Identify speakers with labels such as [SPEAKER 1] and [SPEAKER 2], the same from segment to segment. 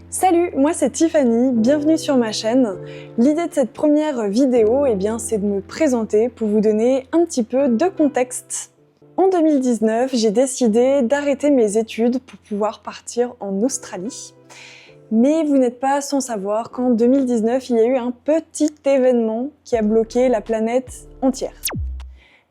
[SPEAKER 1] Salut, moi c'est Tiffany, bienvenue sur ma chaîne. L'idée de cette première vidéo, c'est de me présenter pour vous donner un petit peu de contexte. En 2019, j'ai décidé d'arrêter mes études pour pouvoir partir en Australie. Mais vous n'êtes pas sans savoir qu'en 2019, il y a eu un petit événement qui a bloqué la planète entière.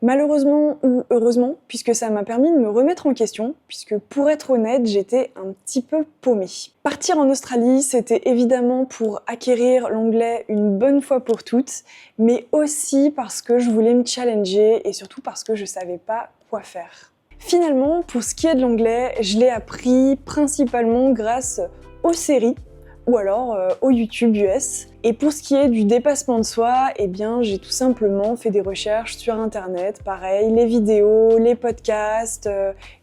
[SPEAKER 1] Malheureusement ou heureusement, puisque ça m'a permis de me remettre en question, puisque pour être honnête, j'étais un petit peu paumée. Partir en Australie, c'était évidemment pour acquérir l'anglais une bonne fois pour toutes, mais aussi parce que je voulais me challenger et surtout parce que je savais pas quoi faire. Finalement, pour ce qui est de l'anglais, je l'ai appris principalement grâce aux séries ou alors au YouTube US. Et pour ce qui est du dépassement de soi, j'ai tout simplement fait des recherches sur internet, pareil, les vidéos, les podcasts,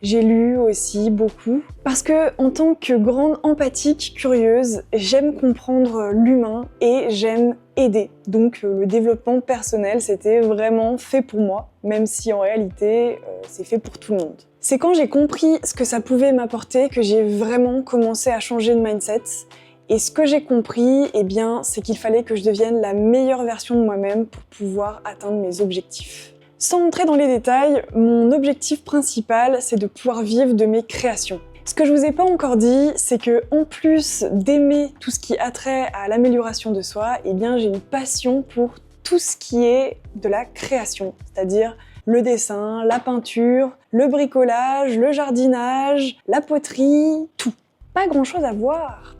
[SPEAKER 1] j'ai lu aussi beaucoup. Parce que en tant que grande empathique curieuse, j'aime comprendre l'humain et j'aime aider. Donc le développement personnel, c'était vraiment fait pour moi, même si en réalité, c'est fait pour tout le monde. C'est quand j'ai compris ce que ça pouvait m'apporter que j'ai vraiment commencé à changer de mindset. Et ce que j'ai compris, c'est qu'il fallait que je devienne la meilleure version de moi-même pour pouvoir atteindre mes objectifs. Sans entrer dans les détails, mon objectif principal, c'est de pouvoir vivre de mes créations. Ce que je vous ai pas encore dit, c'est que en plus d'aimer tout ce qui a trait à l'amélioration de soi, j'ai une passion pour tout ce qui est de la création, c'est-à-dire le dessin, la peinture, le bricolage, le jardinage, la poterie, tout. Pas grand-chose à voir.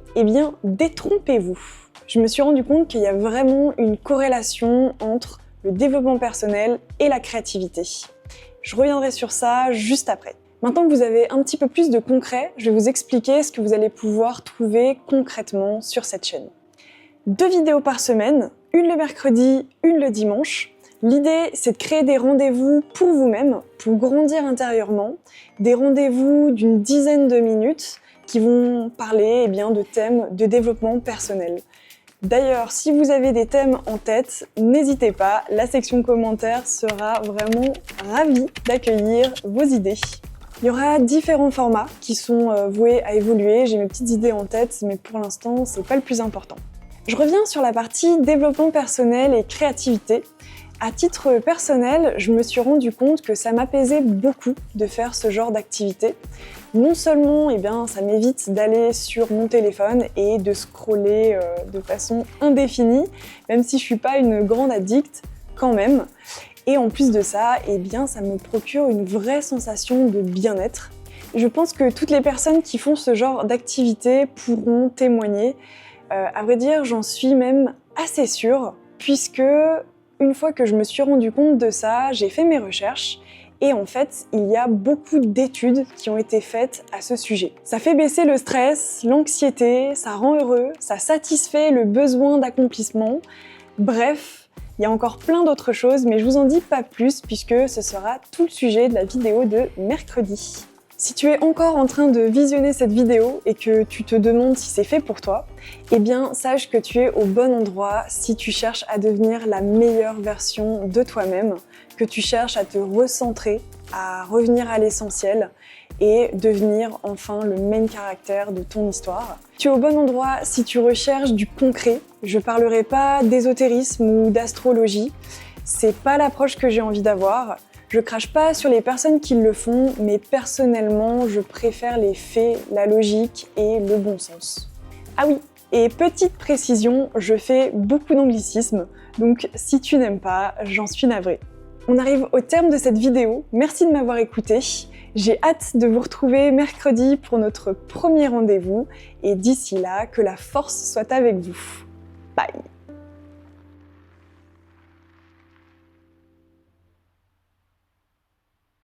[SPEAKER 1] Détrompez-vous. Je me suis rendu compte qu'il y a vraiment une corrélation entre le développement personnel et la créativité. Je reviendrai sur ça juste après. Maintenant que vous avez un petit peu plus de concret, je vais vous expliquer ce que vous allez pouvoir trouver concrètement sur cette chaîne. 2 vidéos par semaine, une le mercredi, une le dimanche. L'idée, c'est de créer des rendez-vous pour vous-même, pour grandir intérieurement, des rendez-vous d'une dizaine de minutes qui vont parler de thèmes de développement personnel. D'ailleurs, si vous avez des thèmes en tête, n'hésitez pas, la section commentaires sera vraiment ravie d'accueillir vos idées. Il y aura différents formats qui sont voués à évoluer, j'ai mes petites idées en tête, mais pour l'instant, c'est pas le plus important. Je reviens sur la partie développement personnel et créativité. À titre personnel, je me suis rendu compte que ça m'apaisait beaucoup de faire ce genre d'activité. Non seulement ça m'évite d'aller sur mon téléphone et de scroller de façon indéfinie, même si je suis pas une grande addict quand même. Et en plus de ça, ça me procure une vraie sensation de bien-être. Je pense que toutes les personnes qui font ce genre d'activité pourront témoigner. À vrai dire, j'en suis même assez sûre, puisque une fois que je me suis rendu compte de ça, j'ai fait mes recherches et en fait, il y a beaucoup d'études qui ont été faites à ce sujet. Ça fait baisser le stress, l'anxiété, ça rend heureux, ça satisfait le besoin d'accomplissement. Bref, il y a encore plein d'autres choses, mais je vous en dis pas plus puisque ce sera tout le sujet de la vidéo de mercredi. Si tu es encore en train de visionner cette vidéo et que tu te demandes si c'est fait pour toi, sache que tu es au bon endroit si tu cherches à devenir la meilleure version de toi-même, que tu cherches à te recentrer, à revenir à l'essentiel et devenir enfin le main caractère de ton histoire. Tu es au bon endroit si tu recherches du concret. Je parlerai pas d'ésotérisme ou d'astrologie, c'est pas l'approche que j'ai envie d'avoir. Je crache pas sur les personnes qui le font, mais personnellement, je préfère les faits, la logique et le bon sens. Ah oui, et petite précision, je fais beaucoup d'anglicisme, donc si tu n'aimes pas, j'en suis navrée. On arrive au terme de cette vidéo, merci de m'avoir écouté. J'ai hâte de vous retrouver mercredi pour notre premier rendez-vous, et d'ici là, que la force soit avec vous. Bye!